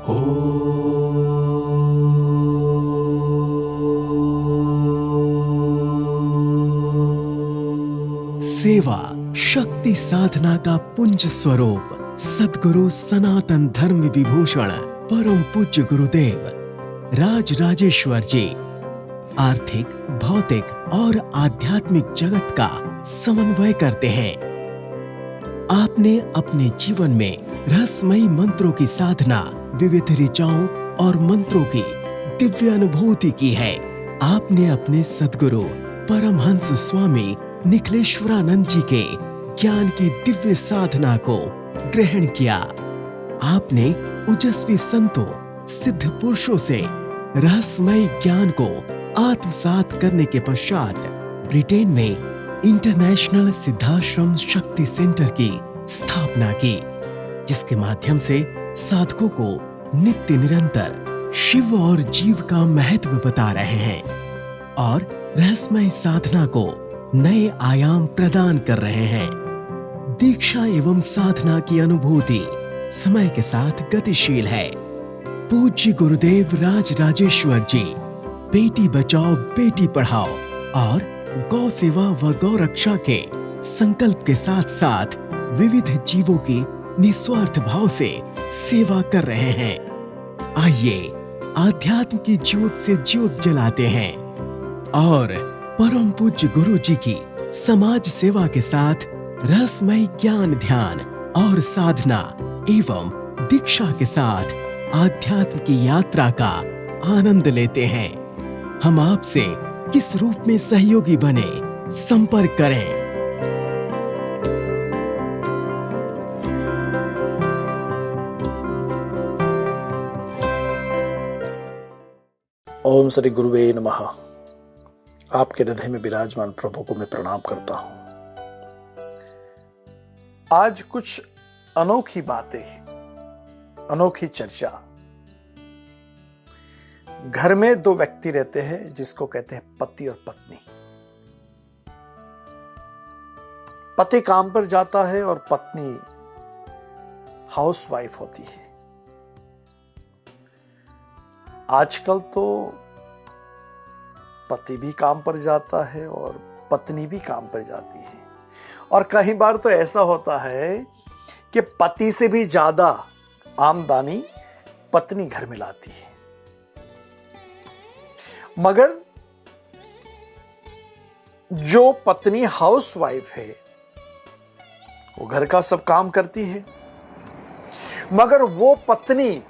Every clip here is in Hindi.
सेवा शक्ति साधना का पुंज स्वरूप सद्गुरु सनातन धर्म विभूषण परम पूज्य गुरुदेव राज राजेश्वर जी आर्थिक, भौतिक और आध्यात्मिक जगत का समन्वय करते हैं। आपने अपने जीवन में रहस्यमयी मंत्रों की साधना, विविध ऋचाओं और मंत्रों की दिव्य अनुभूति की है। आपने अपने सद्गुरु परमहंस स्वामी निखिलेश्वरानंद जी के ज्ञान की दिव्य साधना को ग्रहण किया। आपने ओजस्वी संतों, सिद्ध पुरुषों से रहस्यमय ज्ञान को आत्मसात करने के पश्चात ब्रिटेन में इंटरनेशनल सिद्धाश्रम शक्ति सेंटर की स्थापना की, जिसके माध्यम से साधकों को नित्य निरंतर शिव और जीव का महत्व बता रहे हैं और रहस्यमय साधना को नए आयाम प्रदान कर रहे हैं। दीक्षा एवं साधना की अनुभूति समय के साथ गतिशील है। पूज्य गुरुदेव राज राजेश्वर जी बेटी बचाओ बेटी पढ़ाओ और गौ सेवा व गौ रक्षा के संकल्प के साथ साथ विविध जीवों की निस्वार्थ भाव से सेवा कर रहे हैं। आइए आध्यात्म की ज्योत से ज्योत जलाते हैं और परम पूज्य गुरु जी की समाज सेवा के साथ रहस्यमय ज्ञान, ध्यान और साधना एवं दीक्षा के साथ आध्यात्म की यात्रा का आनंद लेते हैं। हम आपसे किस रूप में सहयोगी बने, संपर्क करें। ओम श्री गुरुवे नमः। आपके हृदय में विराजमान प्रभु को मैं प्रणाम करता हूं। आज कुछ अनोखी बातें, अनोखी चर्चा। घर में दो व्यक्ति रहते हैं जिसको कहते हैं पति और पत्नी। पति काम पर जाता है और पत्नी हाउसवाइफ होती है। आजकल तो पति भी काम पर जाता है और पत्नी भी काम पर जाती है, और कई बार तो ऐसा होता है कि पति से भी ज्यादा आमदनी पत्नी घर में लाती है। मगर जो पत्नी हाउसवाइफ है वो घर का सब काम करती है, मगर वो पत्नी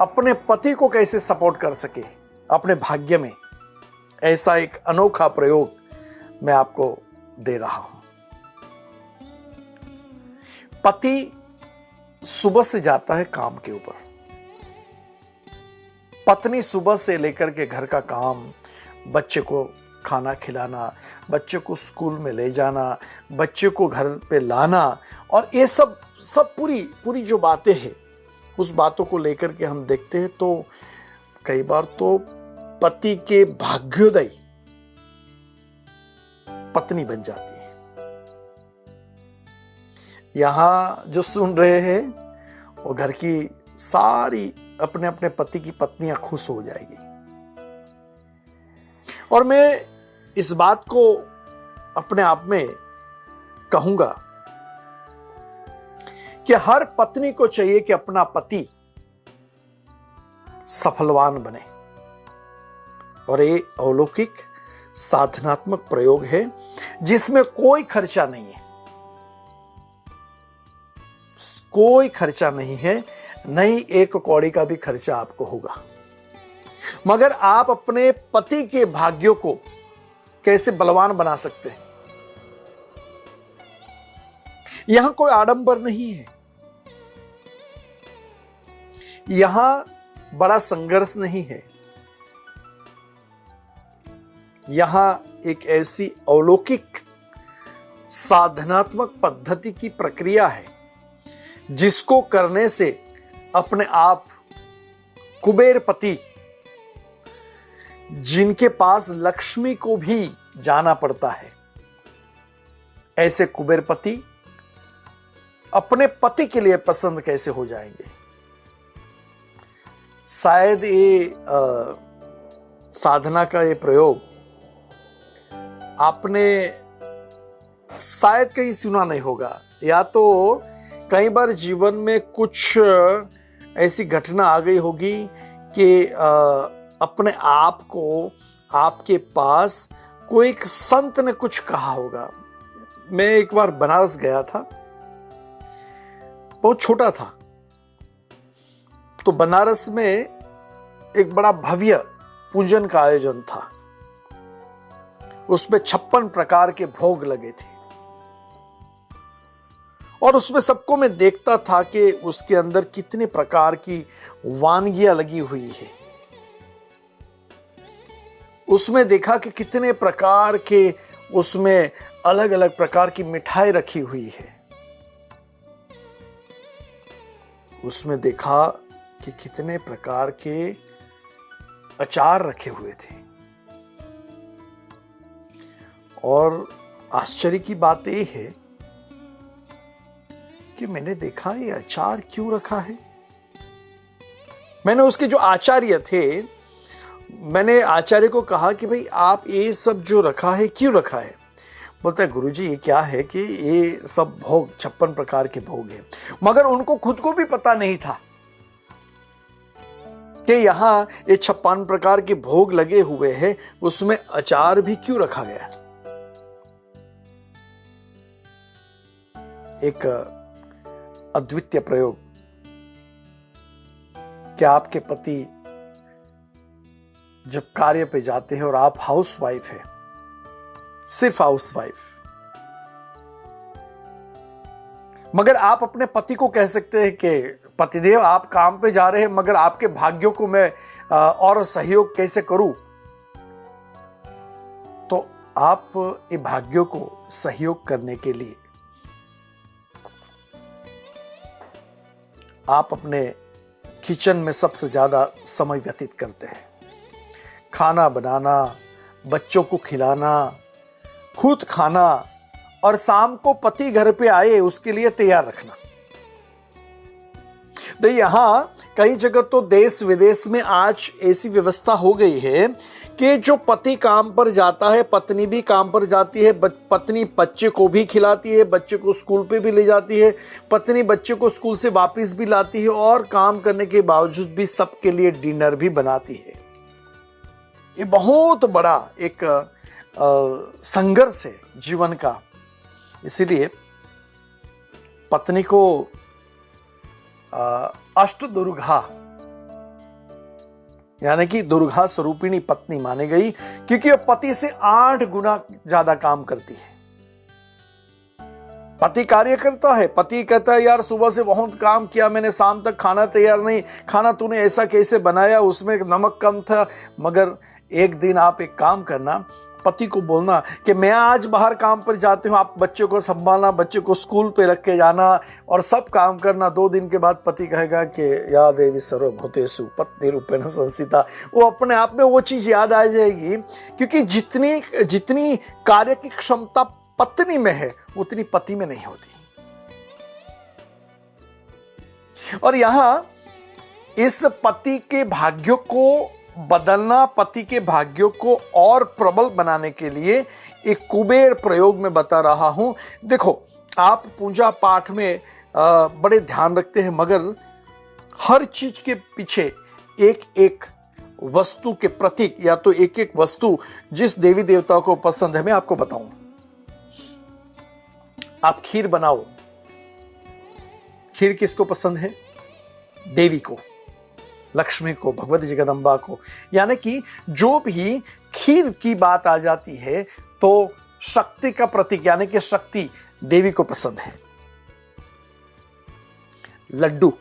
अपने पति को कैसे सपोर्ट कर सके अपने भाग्य में, ऐसा एक अनोखा प्रयोग मैं आपको दे रहा हूं। पति सुबह से जाता है काम के ऊपर, पत्नी सुबह से लेकर के घर का काम, बच्चे को खाना खिलाना, बच्चे को स्कूल में ले जाना, बच्चे को घर पे लाना, और ये सब पूरी जो बातें हैं उस बातों को लेकर के हम देखते हैं तो कई बार तो पति के भाग्योदय पत्नी बन जाती है। यहां जो सुन रहे हैं वो घर की सारी अपने अपने पति की पत्नियां खुश हो जाएगी। और मैं इस बात को अपने आप में कहूंगा कि हर पत्नी को चाहिए कि अपना पति सफलवान बने, और ये अलौकिक साधनात्मक प्रयोग है जिसमें कोई खर्चा नहीं है, कोई खर्चा नहीं है, नहीं एक कौड़ी का भी खर्चा आपको होगा। मगर आप अपने पति के भाग्यों को कैसे बलवान बना सकते हैं। यहां कोई आडंबर नहीं है, यहां बड़ा संघर्ष नहीं है, यहां एक ऐसी अलौकिक साधनात्मक पद्धति की प्रक्रिया है जिसको करने से अपने आप कुबेरपति, जिनके पास लक्ष्मी को भी जाना पड़ता है, ऐसे कुबेरपति अपने पति के लिए पसंद कैसे हो जाएंगे। शायद ये साधना का ये प्रयोग आपने शायद कहीं सुना नहीं होगा, या तो कई बार जीवन में कुछ ऐसी घटना आ गई होगी कि अपने आप को आपके पास कोई एक संत ने कुछ कहा होगा। मैं एक बार बनारस गया था, बहुत छोटा था, तो बनारस में एक बड़ा भव्य पूजन का आयोजन था। उसमें 56 प्रकार के भोग लगे थे और उसमें सबको मैं देखता था कि उसके अंदर कितने प्रकार की वानगियां लगी हुई है। उसमें देखा कि कितने प्रकार के उसमें अलग अलग प्रकार की मिठाई रखी हुई है। उसमें देखा कि कितने प्रकार के अचार रखे हुए थे। और आश्चर्य की बात यह है कि मैंने देखा ये अचार क्यों रखा है। मैंने उसके जो आचार्य थे, मैंने आचार्य को कहा कि भाई आप ये सब जो रखा है क्यों रखा है। बोलता है गुरुजी ये क्या है कि ये सब भोग 56 प्रकार के भोग हैं। मगर उनको खुद को भी पता नहीं था कि यहां ये 56 प्रकार के भोग लगे हुए हैं, उसमें अचार भी क्यों रखा गया। एक अद्वितीय प्रयोग, क्या आपके पति जब कार्य पे जाते हैं और आप हाउसवाइफ है, सिर्फ हाउसवाइफ, मगर आप अपने पति को कह सकते हैं कि पतिदेव आप काम पे जा रहे हैं, मगर आपके भाग्यों को मैं और सहयोग कैसे करूं। तो आप ये भाग्यों को सहयोग करने के लिए आप अपने किचन में सबसे ज्यादा समय व्यतीत करते हैं। खाना बनाना, बच्चों को खिलाना, खुद खाना और शाम को पति घर पे आए उसके लिए तैयार रखना। तो यहां कई जगह तो देश विदेश में आज ऐसी व्यवस्था हो गई है कि जो पति काम पर जाता है, पत्नी भी काम पर जाती है, पत्नी बच्चे को भी खिलाती है, बच्चे को स्कूल पे भी ले जाती है, पत्नी बच्चे को स्कूल से वापस भी लाती है और काम करने के बावजूद भी सबके लिए डिनर भी बनाती है। ये बहुत बड़ा एक संघर्ष है जीवन का। इसीलिए पत्नी को अष्टदुर्गा यानी कि दुर्गा स्वरूपिणी पत्नी मानी गई, क्योंकि वह पति से 8 गुना ज्यादा काम करती है। पति कार्य करता है, पति कहता है यार सुबह से बहुत काम किया मैंने, शाम तक खाना तैयार नहीं, खाना तूने ऐसा कैसे बनाया, उसमें नमक कम था। मगर एक दिन आप एक काम करना, पति को बोलना कि मैं आज बाहर काम पर जाती हूँ, आप बच्चों को संभालना, बच्चे को स्कूल पे रख के जाना और सब काम करना। 2 दिन के बाद पति कहेगा कि या देवी सर्वभूतेषु पत्नी रूपेण संस्थिता। वो अपने आप में वो चीज याद आ जाएगी, क्योंकि जितनी कार्य की क्षमता पत्नी में है उतनी पति में नहीं होती। और यहां इस पति के भाग्यों को बदलना, पति के भाग्यों को और प्रबल बनाने के लिए एक कुबेर प्रयोग में बता रहा हूं। देखो, आप पूजा पाठ में बड़े ध्यान रखते हैं, मगर हर चीज के पीछे एक एक वस्तु के प्रतीक, या तो एक एक वस्तु जिस देवी देवता को पसंद है, मैं आपको बताऊं। आप खीर बनाओ, खीर किसको पसंद है? देवी को, लक्ष्मी को, भगवती जगदम्बा को। यानी कि जो भी खीर की बात आ जाती है तो शक्ति का प्रतीक, यानी कि शक्ति देवी को पसंद है। लड्डू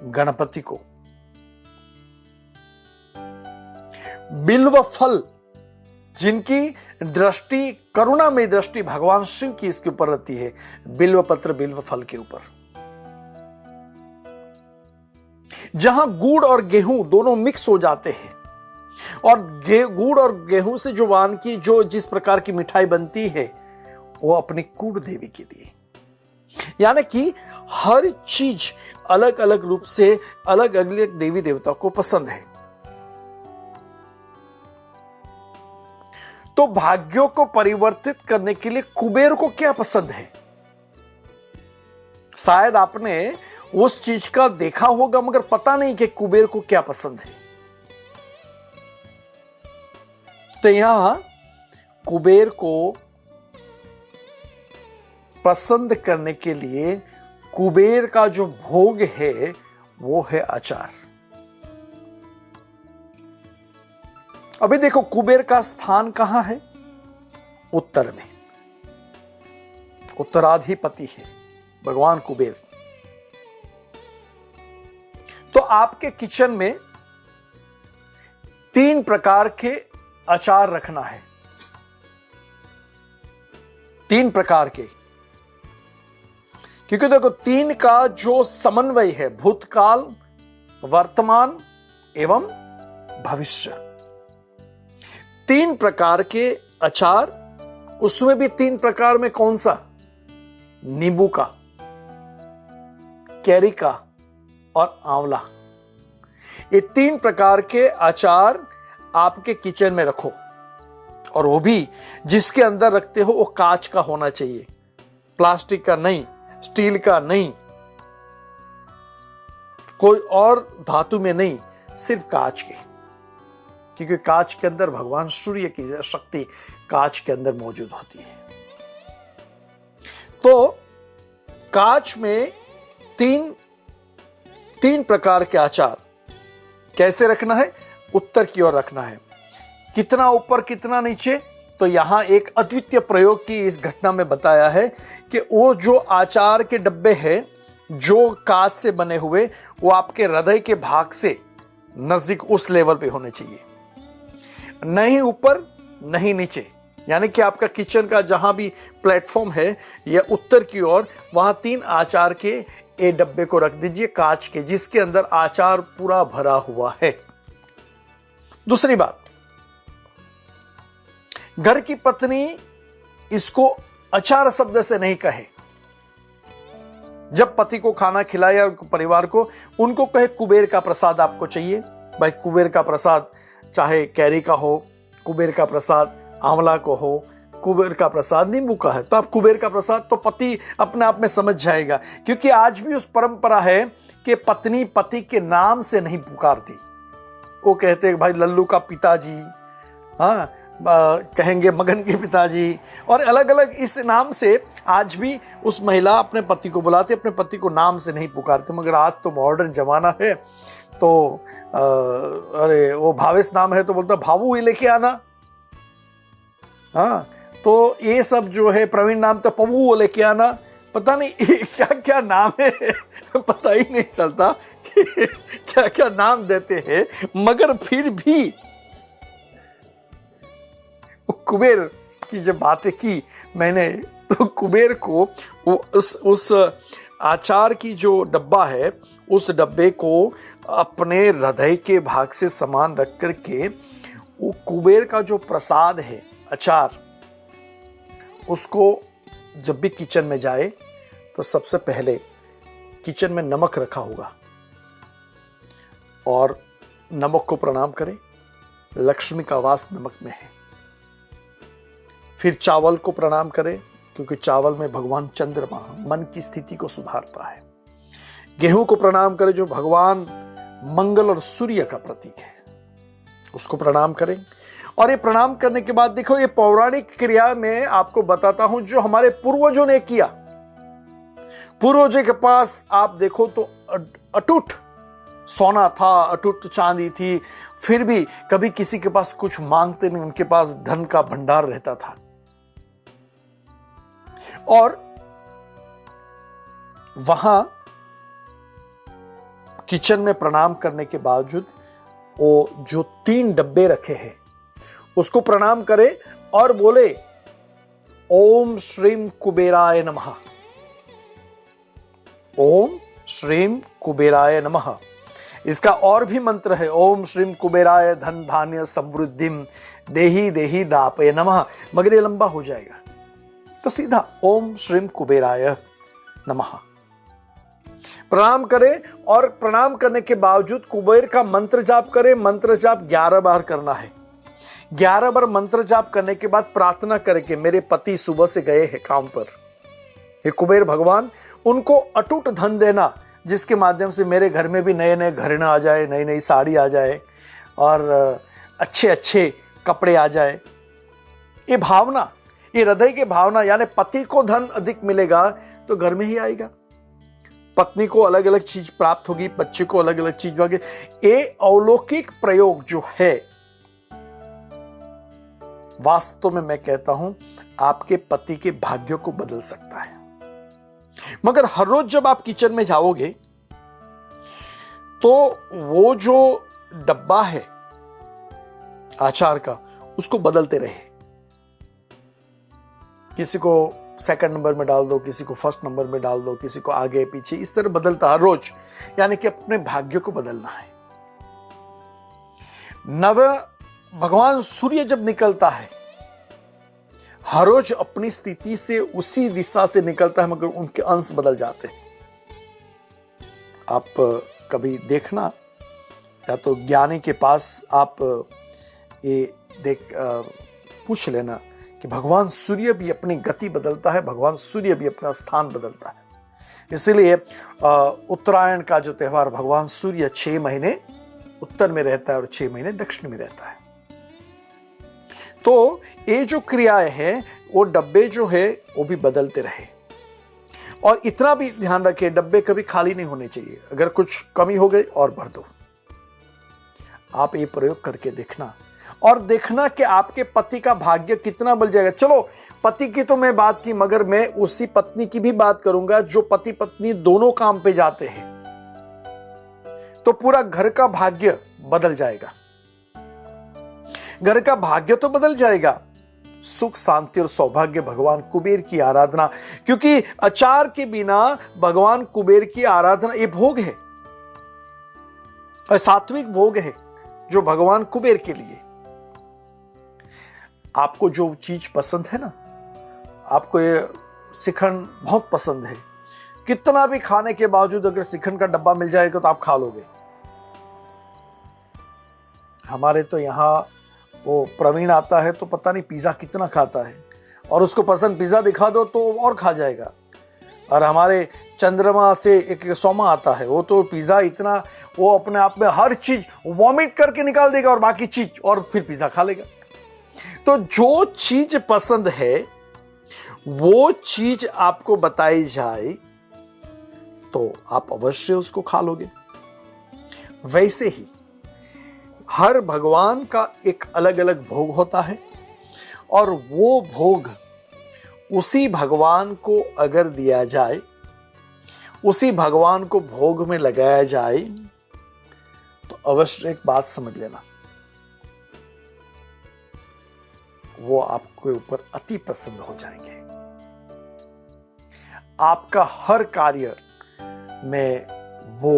गणपति को, बिल्व फल जिनकी दृष्टि, करुणामय दृष्टि भगवान शिव की इसके ऊपर रहती है, बिल्व पत्र बिल्व फल के ऊपर। जहां गुड़ और गेहूं दोनों मिक्स हो जाते हैं, और गुड़ और गेहूं से जो वानगी, जो जिस प्रकार की मिठाई बनती है, वो अपनी कुल देवी के लिए। यानी कि हर चीज अलग अलग रूप से अलग अलग देवी देवता को पसंद है। तो भाग्यों को परिवर्तित करने के लिए कुबेर को क्या पसंद है? शायद आपने उस चीज का देखा होगा, मगर पता नहीं कि कुबेर को क्या पसंद है। तो यहां कुबेर को पसंद करने के लिए कुबेर का जो भोग है वो है अचार। अभी देखो कुबेर का स्थान कहां है? उत्तर में। उत्तराधिपति है भगवान कुबेर। तो आपके किचन में 3 प्रकार के अचार रखना है। 3 प्रकार के, क्योंकि देखो 3 का जो समन्वय है, भूतकाल, वर्तमान एवं भविष्य, 3 प्रकार के अचार। उसमें भी 3 प्रकार में कौन सा? नींबू का, कैरी का और आंवला। ये 3 प्रकार के अचार आपके किचन में रखो, और वो भी जिसके अंदर रखते हो वो कांच का होना चाहिए, प्लास्टिक का नहीं, स्टील का नहीं, कोई और धातु में नहीं, सिर्फ कांच के, क्योंकि कांच के अंदर भगवान सूर्य की शक्ति कांच के अंदर मौजूद होती है। तो कांच में 3 प्रकार के अचार कैसे रखना है? उत्तर की ओर रखना है। कितना ऊपर कितना नीचे? तो यहां एक अद्वितीय प्रयोग की इस घटना में बताया है कि वो जो आचार के डब्बे हैं जो कांच से बने हुए, वो आपके हृदय के भाग से नजदीक उस लेवल पे होने चाहिए, नहीं ऊपर नहीं नीचे। यानी कि आपका किचन का जहां भी प्लेटफॉर्म है या उत्तर की ओर, वहां 3 आचार के ए डब्बे को रख दीजिए कांच के, जिसके अंदर आचार पूरा भरा हुआ है। दूसरी बात, घर की पत्नी इसको अचार शब्द से नहीं कहे। जब पति को खाना खिलाया परिवार को, उनको कहे कुबेर का प्रसाद आपको चाहिए। भाई कुबेर का प्रसाद चाहे कैरी का हो, कुबेर का प्रसाद आंवला को हो, कुबेर का प्रसाद नींबू का है, तो आप कुबेर का प्रसाद, तो पति अपने आप में समझ जाएगा। क्योंकि आज भी उस परंपरा है कि पत्नी पति के नाम से नहीं पुकारती। वो कहते हैं भाई लल्लू का पिताजी, हाँ कहेंगे मगन के पिताजी, और अलग अलग इस नाम से आज भी उस महिला अपने पति को बुलाते, अपने पति को नाम से नहीं पुकारते। मगर आज तो मॉडर्न जमाना है, तो अरे वो भावेश नाम है तो बोलता भावू ही लेके आना। हाँ, तो ये सब जो है, प्रवीण नाम तो पप्पू लेके आना, पता नहीं क्या क्या नाम है पता ही नहीं चलता कि क्या क्या नाम देते हैं। मगर फिर भी कुबेर की जब बातें की मैंने, तो कुबेर को उस आचार की जो डब्बा है, उस डब्बे को अपने हृदय के भाग से समान रख करके, वो कुबेर का जो प्रसाद है अचार, उसको जब भी किचन में जाए तो सबसे पहले किचन में नमक रखा होगा, और नमक को प्रणाम करें। लक्ष्मी का वास नमक में है। फिर चावल को प्रणाम करें, क्योंकि चावल में भगवान चंद्रमा मन की स्थिति को सुधारता है। गेहूं को प्रणाम करें, जो भगवान मंगल और सूर्य का प्रतीक है, उसको प्रणाम करें। और ये प्रणाम करने के बाद देखो, ये पौराणिक क्रिया में आपको बताता हूं जो हमारे पूर्वजों ने किया। पूर्वजों के पास आप देखो तो अटूट सोना था, अटूट चांदी थी, फिर भी कभी किसी के पास कुछ मांगते नहीं, उनके पास धन का भंडार रहता था। और वहां किचन में प्रणाम करने के बावजूद वो जो 3 डब्बे रखे हैं उसको प्रणाम करे और बोले ओम श्रीम कुबेराय नमः, ओम श्रीम कुबेराय नमः। इसका और भी मंत्र है, ओम श्रीम कुबेराय धन धान्य समृद्धिम देही देही दापय नमः, मगर ये लंबा हो जाएगा, तो सीधा ओम श्रीम कुबेराय नमः। प्रणाम करें और प्रणाम करने के बावजूद कुबेर का मंत्र जाप करें। मंत्र जाप 11 बार करना है। 11 बार मंत्र जाप करने के बाद प्रार्थना करें कि मेरे पति सुबह से गए हैं काम पर, हे कुबेर भगवान उनको अटूट धन देना, जिसके माध्यम से मेरे घर में भी नए नए घरेणा आ जाए, नई नई साड़ी आ जाए और अच्छे अच्छे कपड़े आ जाए। ये भावना, ये हृदय की भावना, यानी पति को धन अधिक मिलेगा तो घर में ही आएगा, पत्नी को अलग अलग चीज प्राप्त होगी, बच्चे को अलग अलग चीज होगी। ये अलौकिक प्रयोग जो है, वास्तव में मैं कहता हूं आपके पति के भाग्य को बदल सकता है। मगर हर रोज जब आप किचन में जाओगे तो वो जो डब्बा है आचार का, उसको बदलते रहे। किसी को सेकंड नंबर में डाल दो, किसी को फर्स्ट नंबर में डाल दो, किसी को आगे पीछे, इस तरह बदलता हर रोज, यानी कि अपने भाग्य को बदलना है। नव भगवान सूर्य जब निकलता है हर रोज अपनी स्थिति से उसी दिशा से निकलता है, मगर उनके अंश बदल जाते हैं। आप कभी देखना, या तो ज्ञानी के पास आप ये पूछ लेना कि भगवान सूर्य भी अपनी गति बदलता है, भगवान सूर्य भी अपना स्थान बदलता है। इसलिए उत्तरायण का जो त्योहार, भगवान सूर्य 6 महीने उत्तर में रहता है और 6 महीने दक्षिण में रहता है। तो ये जो क्रियाएं हैं, वो डब्बे जो है वो भी बदलते रहे। और इतना भी ध्यान रखें, डब्बे कभी खाली नहीं होने चाहिए। अगर कुछ कमी हो गई और भर दो। आप ये प्रयोग करके देखना और देखना कि आपके पति का भाग्य कितना बदल जाएगा। चलो पति की तो मैं बात की, मगर मैं उसी पत्नी की भी बात करूंगा जो पति पत्नी दोनों काम पे जाते हैं, तो पूरा घर का भाग्य बदल जाएगा। घर का भाग्य तो बदल जाएगा। सुख शांति और सौभाग्य भगवान कुबेर की आराधना, क्योंकि अचार के बिना भगवान कुबेर की आराधना ये भोग है और सात्विक भोग है जो भगवान कुबेर के लिए। आपको जो चीज पसंद है ना, आपको ये शिखंड बहुत पसंद है, कितना भी खाने के बावजूद अगर शिखंड का डब्बा मिल जाएगा तो आप खा लोगे। हमारे तो यहाँ वो प्रवीण आता है तो पता नहीं पिज्जा कितना खाता है, और उसको पसंद पिज्जा दिखा दो तो और खा जाएगा। और हमारे चंद्रमा से एक सोमा आता है, वो तो पिज्जा इतना, वो अपने आप में हर चीज वॉमिट करके निकाल देगा और बाकी चीज, और फिर पिज्जा खा लेगा। तो जो चीज पसंद है वो चीज आपको बताई जाए तो आप अवश्य उसको खा लोगे। वैसे ही हर भगवान का एक अलग अलग भोग होता है, और वो भोग उसी भगवान को अगर दिया जाए, उसी भगवान को भोग में लगाया जाए, तो अवश्य एक बात समझ लेना, वो आपके ऊपर अति प्रसन्न हो जाएंगे। आपका हर कार्य में वो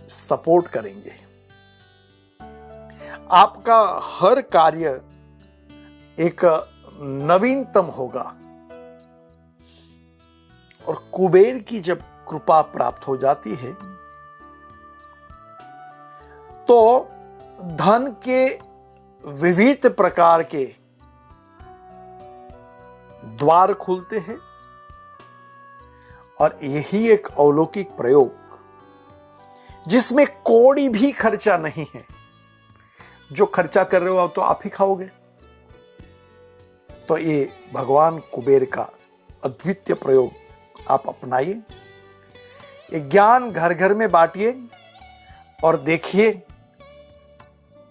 सपोर्ट करेंगे। आपका हर कार्य एक नवीनतम होगा। और कुबेर की जब कृपा प्राप्त हो जाती है तो धन के विविध प्रकार के द्वार खुलते हैं। और यही एक अलौकिक प्रयोग, जिसमें कौड़ी भी खर्चा नहीं है। जो खर्चा कर रहे हो तो आप ही खाओगे। तो ये भगवान कुबेर का अद्वितीय प्रयोग आप अपनाइए। ये ज्ञान घर घर में बांटिए और देखिए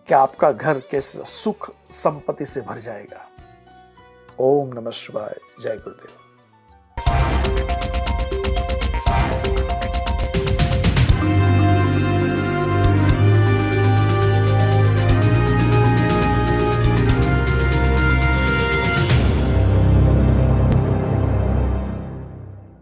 कि आपका घर कैसे सुख संपत्ति से भर जाएगा। ओम नमः शिवाय। जय गुरुदेव।